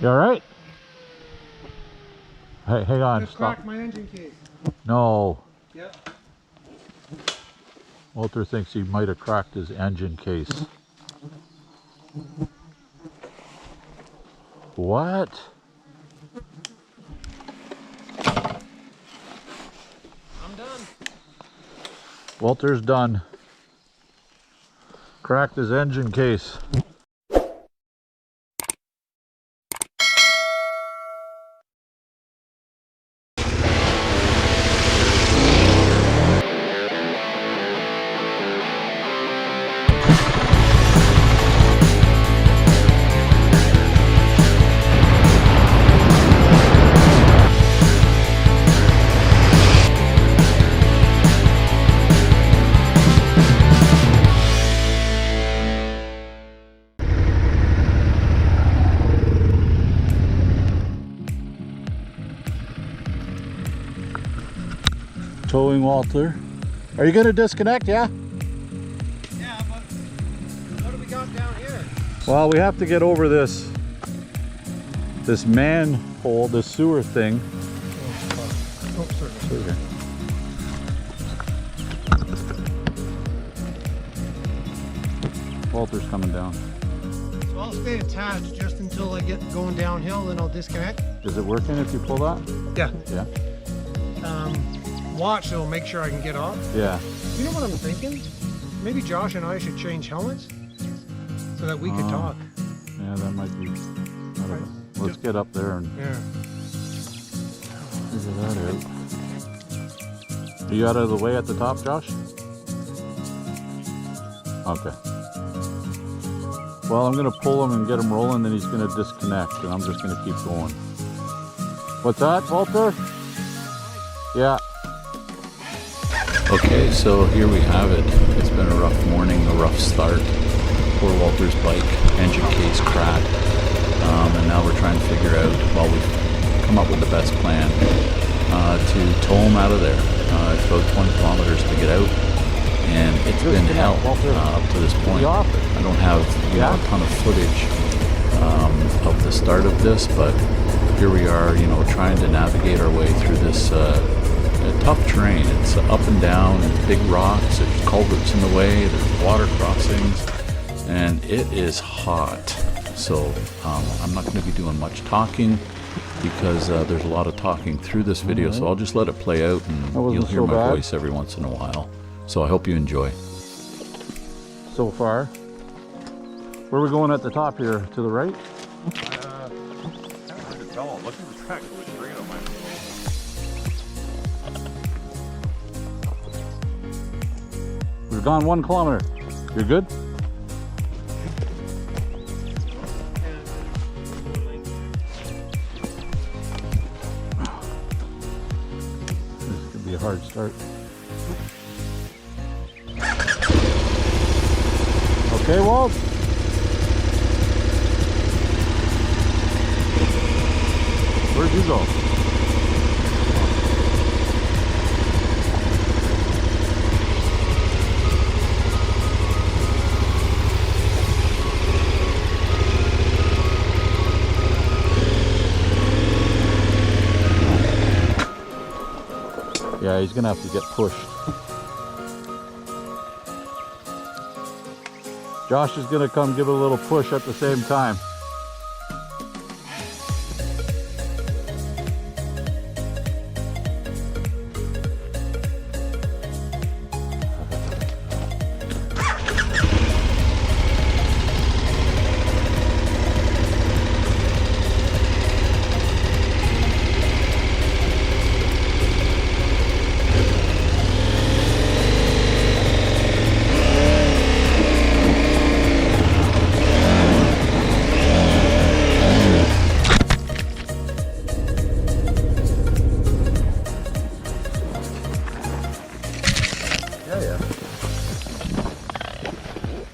You all right? Hey, hang on. Just cracked my engine case. No. Yep. Walter thinks he might have cracked his engine case. What? I'm done. Walter's done. Cracked his engine case. Towing Walter. Are you going to disconnect? Yeah? Yeah, but what do we got down here? Well, we have to get over this manhole, this sewer thing. Oh, sorry. Okay. Walter's coming down. So I'll stay attached just until I get going downhill, then I'll disconnect. Is it working if you pull that? Yeah. Yeah. Watch, so make sure I can get off. Yeah. You know what I'm thinking? Maybe Josh and I should change helmets so that we could talk. Yeah, that might be. Let's get up there and figure that out. Are you out of the way at the top, Josh? Okay. Well, I'm going to pull him and get him rolling, then he's going to disconnect, and I'm just going to keep going. What's that, Walter? Yeah. Okay, so here we have it. It's been a rough morning, a rough start. Poor Walter's bike, engine case cracked. And now we're trying to figure out, well, we've come up with the best plan to tow him out of there. It's about 20 kilometers to get out, and it's been hell up to this point. I don't have a ton of footage of the start of this, but here we are, trying to navigate our way through this tough terrain. It's up and down, and big rocks, there's culverts in the way, there's water crossings, and it is hot. So I'm not going to be doing much talking because there's a lot of talking through this video, so I'll just let it play out, and you'll hear my voice every once in a while. So I hope you enjoy. So far, where are we going at the top here? To the right? Kind of hard to tell. Look at the track. It was straight on my We've gone 1 kilometer. You're good? This could be a hard start. Okay, Walt. Where'd you go? Yeah, he's gonna have to get pushed. Josh is gonna come give it a little push at the same time.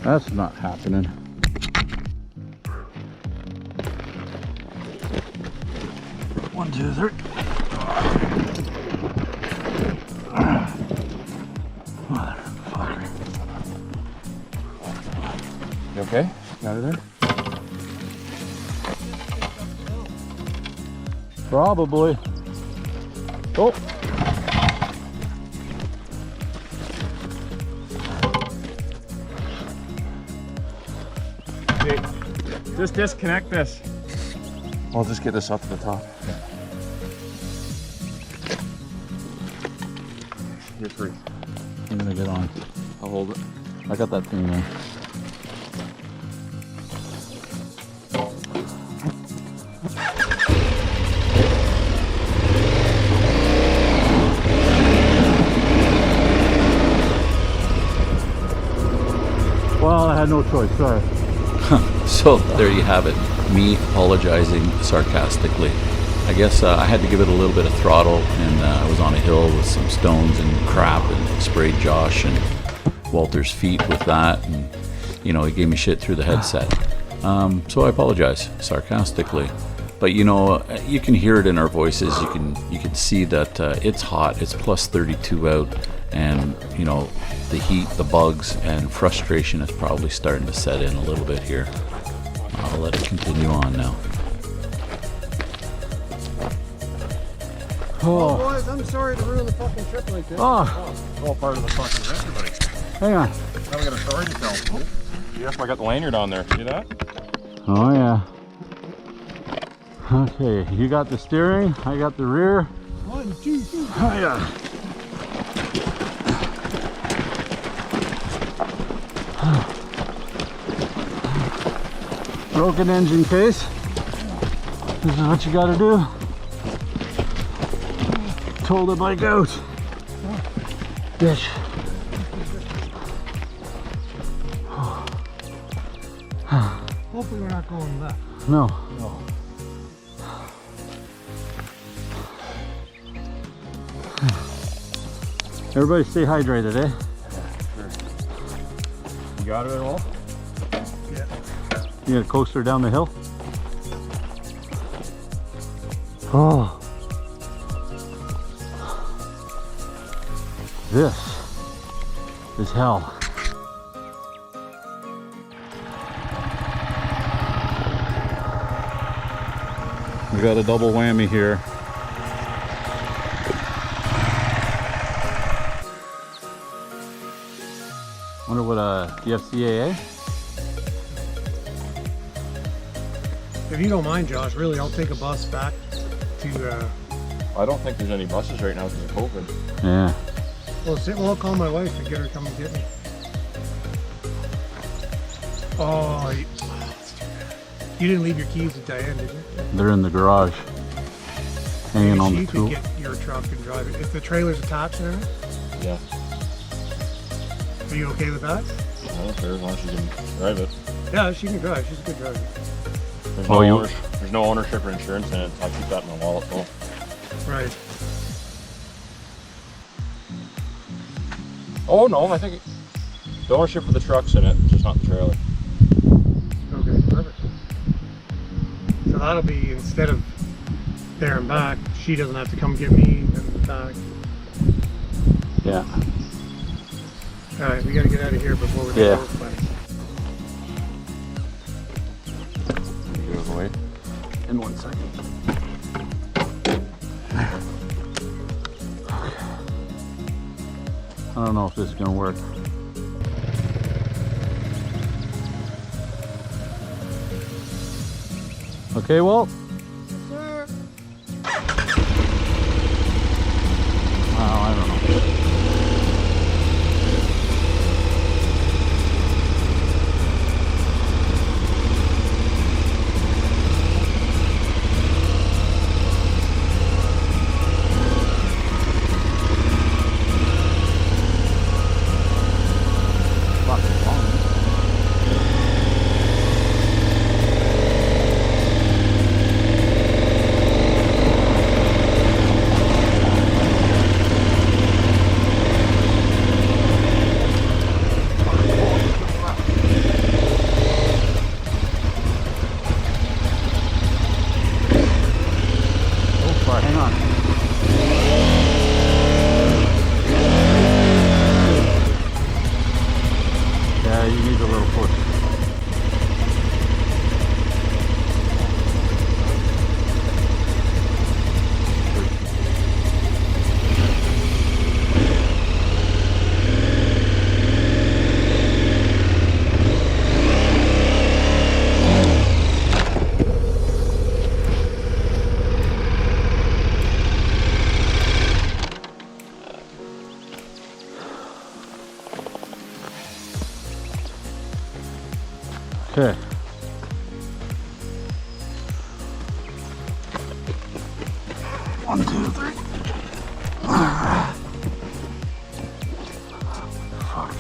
That's not happening. One, two, three. Motherfucker. You okay? Got it there? Probably. Oh. Hey, just disconnect this. I'll just get this up to the top. You're free. I'm gonna get on. I'll hold it. I got that thing there. Well, I had no choice, sorry. So there you have it. Me apologizing sarcastically. I guess I had to give it a little bit of throttle, and I was on a hill with some stones and crap and sprayed Josh and Walter's feet with that, and you know, he gave me shit through the headset. So I apologize sarcastically. But you know, you can hear it in our voices. You can see that it's hot. It's plus 32 out, and you know, the heat, the bugs, and frustration is probably starting to set in a little bit here. I'll let it continue on now. Oh, boys, I'm sorry to ruin the fucking trip like this. Oh, It's all part of the fucking adventure, buddy. hang on. Now we got a story to tell. Yes, I got the lanyard on there. See that? Oh yeah. Okay, you got the steering, I got the rear. 1, 2, 3. Oh yeah. Broken engine case. This is what you gotta do. Told it by goat. Bitch. Hopefully we're not going left. No. No. Everybody stay hydrated, eh? You got it at all? Yeah. You got a coaster down the hill? Oh. This is hell. We got a double whammy here. Wonder what DFCAA? If you don't mind, Josh, really, I'll take a bus back to. I don't think there's any buses right now because of COVID. Yeah. Well, I'll call my wife and get her to come and get me. Oh, you didn't leave your keys at Diane, did you? They're in the garage. Hanging on the She tool. could get your truck and drive it. If the trailer's attached and everything, Yeah. are you okay with that? I don't care as long as you can drive it. Yeah, she can drive. She's a good driver. There's Oh, no, you- there's no ownership or insurance in it. I keep that in my wallet though. Right. Oh no, I think the ownership of the truck's in it, just not the trailer. Okay, perfect. So that'll be, instead of there and back, she doesn't have to come get me and back. Yeah. Alright, we gotta get out of here before we Yeah. go place. Get it away. In 1 second. I don't know if this is gonna work. Okay, Walt? Sir. Oh, I don't know. 1, 2, 3. Fuck.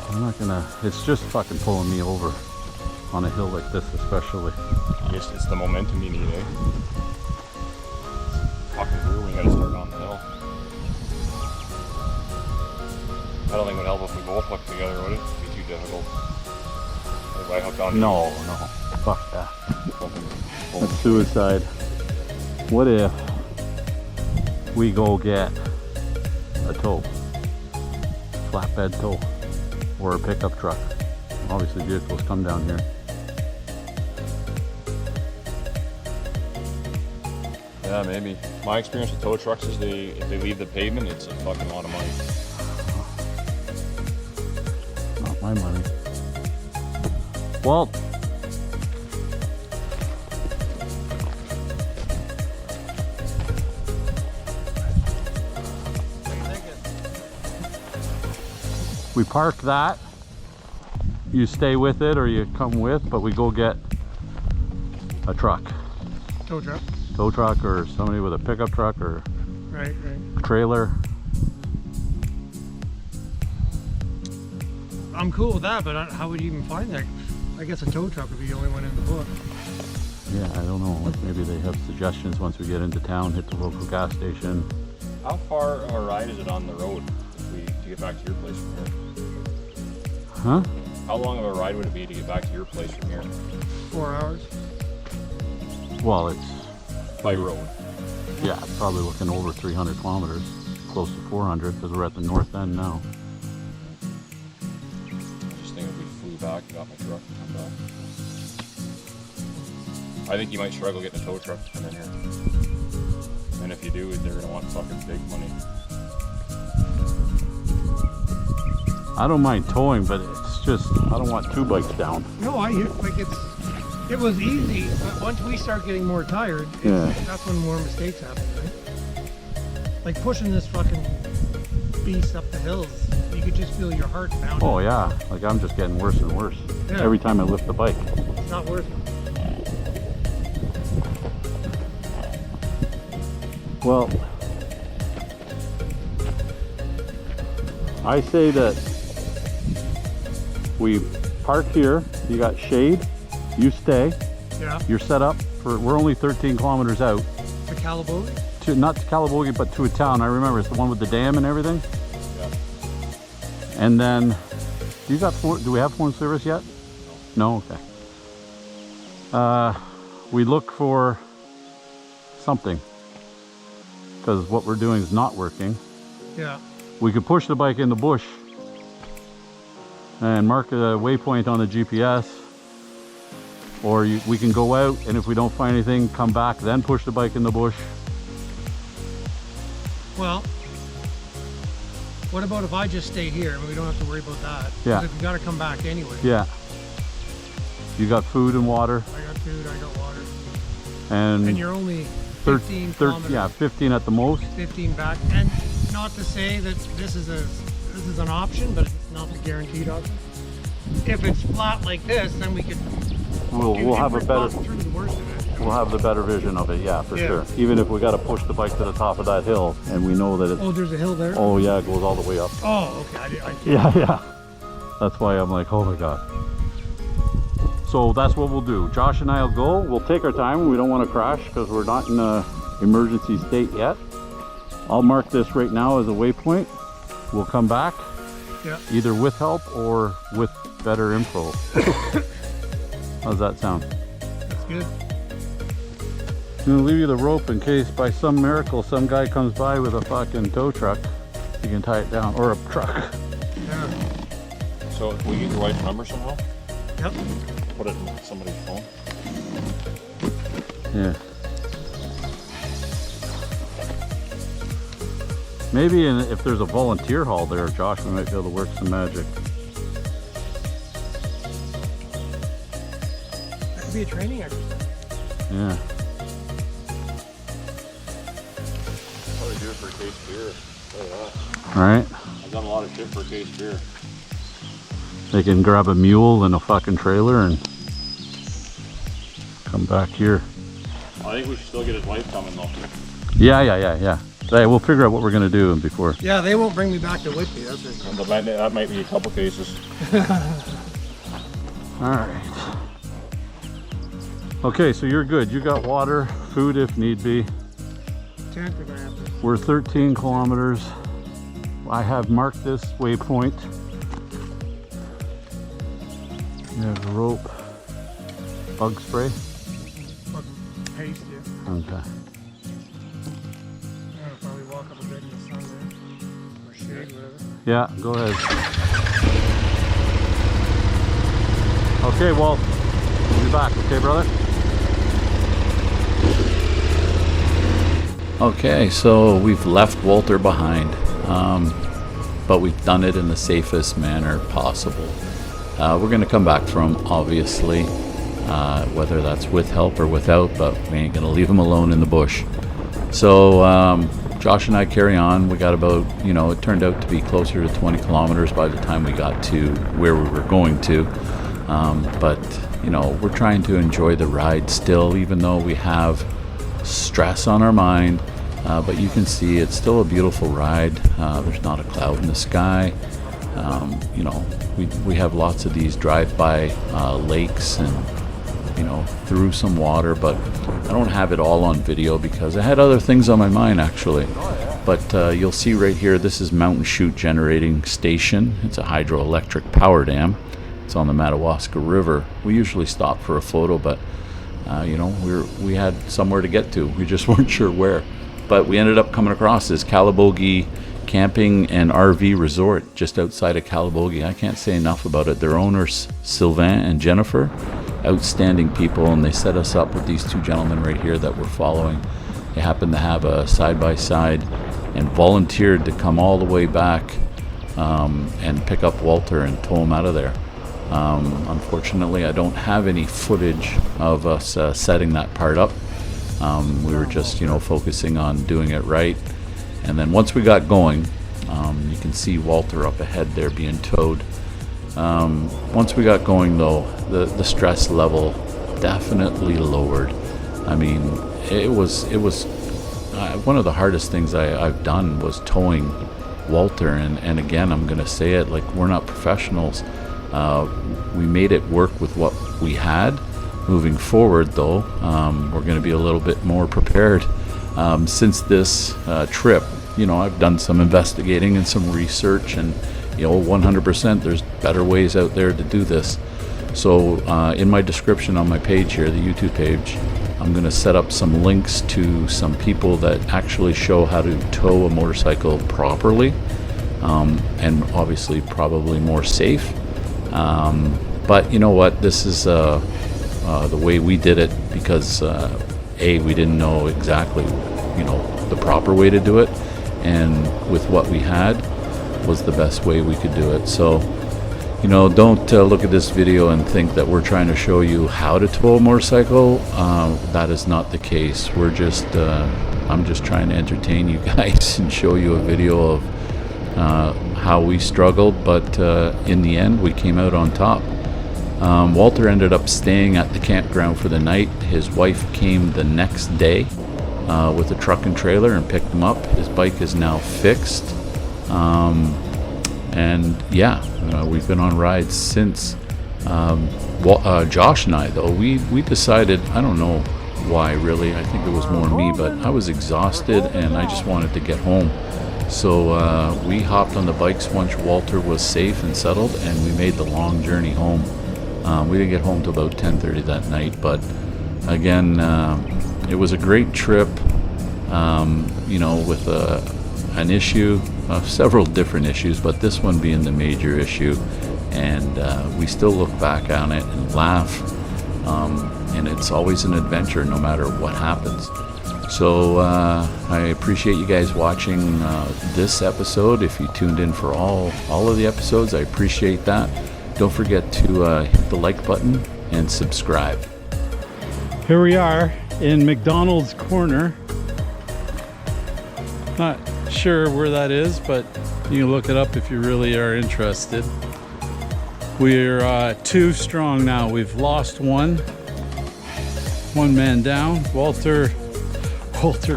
I'm not gonna, it's just fucking pulling me over on a hill like this especially. It's the momentum you need, eh? Fucking through, we gotta start on the hill. I don't think it would help if we both looked together, would it? It'd be too difficult. If I hooked on No, no, fuck that. That's suicide. What if we go get a tow? Flatbed tow. Or a pickup truck. Obviously vehicles come down here. Yeah, maybe. My experience with tow trucks is if they leave the pavement, it's a fucking lot of money. Not my money. Well, we park that, you stay with it or you come with, but we go get a truck. Tow truck. Tow truck or somebody with a pickup truck or Right. trailer. I'm cool with that, but how would you even find that? I guess a tow truck would be the only one in the book. Yeah, I don't know. Maybe they have suggestions once we get into town, hit the local gas station. How far of a ride is it on the road to get back to your place from here? Huh? How long of a ride would it be to get back to your place from here? 4 hours. Well, it's, By road. yeah, probably looking over 300 kilometers, close to 400 because we're at the north end now. I just think if we flew back and got my truck and come back. I think you might struggle getting a tow truck to come in here. And if you do, they're gonna want fucking big money. I don't mind towing, but it's just, I don't want 2 bikes down. No, it was easy, but once we start getting more tired, that's when more mistakes happen, right? Like pushing this fucking beast up the hills, you could just feel your heart pounding. Oh yeah, like I'm just getting worse and worse every time I lift the bike. It's not worth it. Well, I say that we park here, you got shade, you stay, Yeah. you're set up for, we're only 13 kilometers out, To Calabogie? to, not to Calabogie, but to a town. I remember it's the one with the dam and everything. Yeah. And then, do we have phone service yet? No, okay. We look for something, because what we're doing is not working. Yeah. We could push the bike in the bush and mark a waypoint on the GPS, or we can go out and if we don't find anything, come back, then push the bike in the bush. Well, what about if I just stay here and we don't have to worry about that? Yeah. 'Cause if we gotta come back anyway. Yeah. You got food and water. I got food, I got water. And And you're only 15 kilometers. yeah, 15 at the most. 15 back. And not to say that this is an option, but it's not a guaranteed option. If it's flat like this, then we could We'll have a better, through the worst of it. we'll have the better vision of it, yeah, for Yeah. sure. Even if we got to push the bike to the top of that hill and we know that it's, Oh, there's a hill there? oh yeah, it goes all the way up. Oh, okay. I Yeah. That's why I'm like, oh my God. So that's what we'll do. Josh and I'll go. We'll take our time. We don't want to crash because we're not in an emergency state yet. I'll mark this right now as a waypoint. We'll come back, Yeah. either with help or with better info. How's that sound? That's good. I'm gonna leave you the rope in case by some miracle some guy comes by with a fucking tow truck. You can tie it down, or a truck. Yeah. So can we get your wife's number somehow? Yep. Put it in somebody's phone? Yeah. Maybe if there's a volunteer hall there, Josh, we might be able to work some magic. could be a training exercise. Yeah. Probably do it for a case of beer. Look at that. All right. I've done a lot of shit for a case of beer. They can grab a mule and a fucking trailer and come back here. I think we should still get his wife coming though. Yeah. Hey, we'll figure out what we're gonna do before. Yeah, they won't bring me back to Whitby, that's for sure. But that might be a couple cases. All right. Okay, so you're good. You got water, food if need be. Tent, we're gonna have to. We're 13 kilometers. I have marked this waypoint. There's rope. Bug spray. Fucking paste, yeah. Okay. I'll probably walk up a bit in the sun there. Or shade, whatever. Yeah, go ahead. Okay, Walt. We'll be back. Okay, brother? Okay, so we've left Walter behind, but we've done it in the safest manner possible. We're going to come back from, obviously, whether that's with help or without, but we ain't going to leave him alone in the bush. So Josh and I carry on. We got about, it turned out to be closer to 20 kilometers by the time we got to where we were going to. But we're trying to enjoy the ride still, even though we have stress on our mind. But you can see it's still a beautiful ride. There's not a cloud in the sky. We have lots of these drive-by lakes and through some water, but I don't have it all on video because I had other things on my mind actually. But you'll see right here, this is Mountain Chute Generating Station. It's a hydroelectric power dam. It's on the Madawaska River. We usually stop for a photo, but we had somewhere to get to. We just weren't sure where. But we ended up coming across this Calabogie Camping and RV Resort just outside of Calabogie. I can't say enough about it. Their owners, Sylvain and Jennifer, outstanding people, and they set us up with these two gentlemen right here that we're following. They happened to have a side-by-side and volunteered to come all the way back and pick up Walter and tow him out of there. Unfortunately, I don't have any footage of us setting that part up. We were just, focusing on doing it right. And then once we got going, you can see Walter up ahead there being towed. Once we got going, though, the stress level definitely lowered. I mean, it was one of the hardest things I've done was towing Walter. And again, I'm going to say it, like, we're not professionals. We made it work with what we had. Moving forward, though, we're going to be a little bit more prepared. Since this trip, I've done some investigating and some research, and 100% there's better ways out there to do this. So in my description on my page here, the YouTube page, I'm going to set up some links to some people that actually show how to tow a motorcycle properly, and obviously probably more safe. But you know what, this is the way we did it because we didn't know exactly the proper way to do it, and with what we had was the best way we could do it. So don't look at this video and think that we're trying to show you how to tow a motorcycle. That is not the case. I'm just trying to entertain you guys and show you a video of how we struggled, but in the end we came out on top. Walter ended up staying at the campground for the night. His wife came the next day with a truck and trailer and picked him up. His bike is now fixed. We've been on rides since. Josh and I, though, we decided, I don't know why really, I think it was more me, but I was exhausted and I just wanted to get home. So we hopped on the bikes once Walter was safe and settled, and we made the long journey home. We didn't get home till about 10:30 that night, but again, it was a great trip, with an issue, several different issues, but this one being the major issue. And we still look back on it and laugh, and it's always an adventure no matter what happens. So I appreciate you guys watching this episode. If you tuned in for all of the episodes, I appreciate that. Don't forget to hit the like button and subscribe. Here we are in McDonald's Corner. Not sure where that is, but you can look it up if you really are interested. We're 2 strong now. We've lost one man down. Walter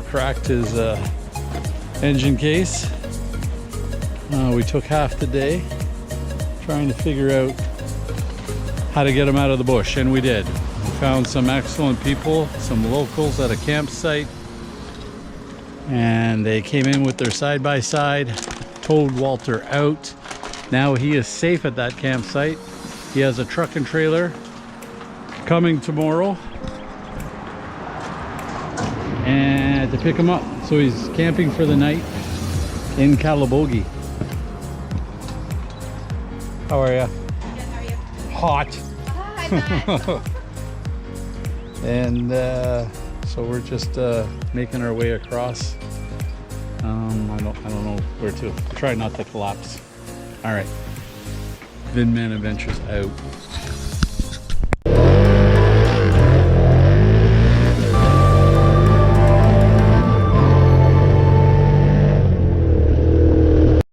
cracked his engine case. We took half the day trying to figure out how to get him out of the bush, and we did. We found some excellent people, some locals at a campsite, and they came in with their side-by-side, towed Walter out. Now he is safe at that campsite. He has a truck and trailer coming tomorrow and to pick him up. So he's camping for the night in Calabogie. How are you? Good, how are you? Hot. Hi, And so we're just making our way across. I don't know where to. Try not to collapse. All right. Vinman Adventures out.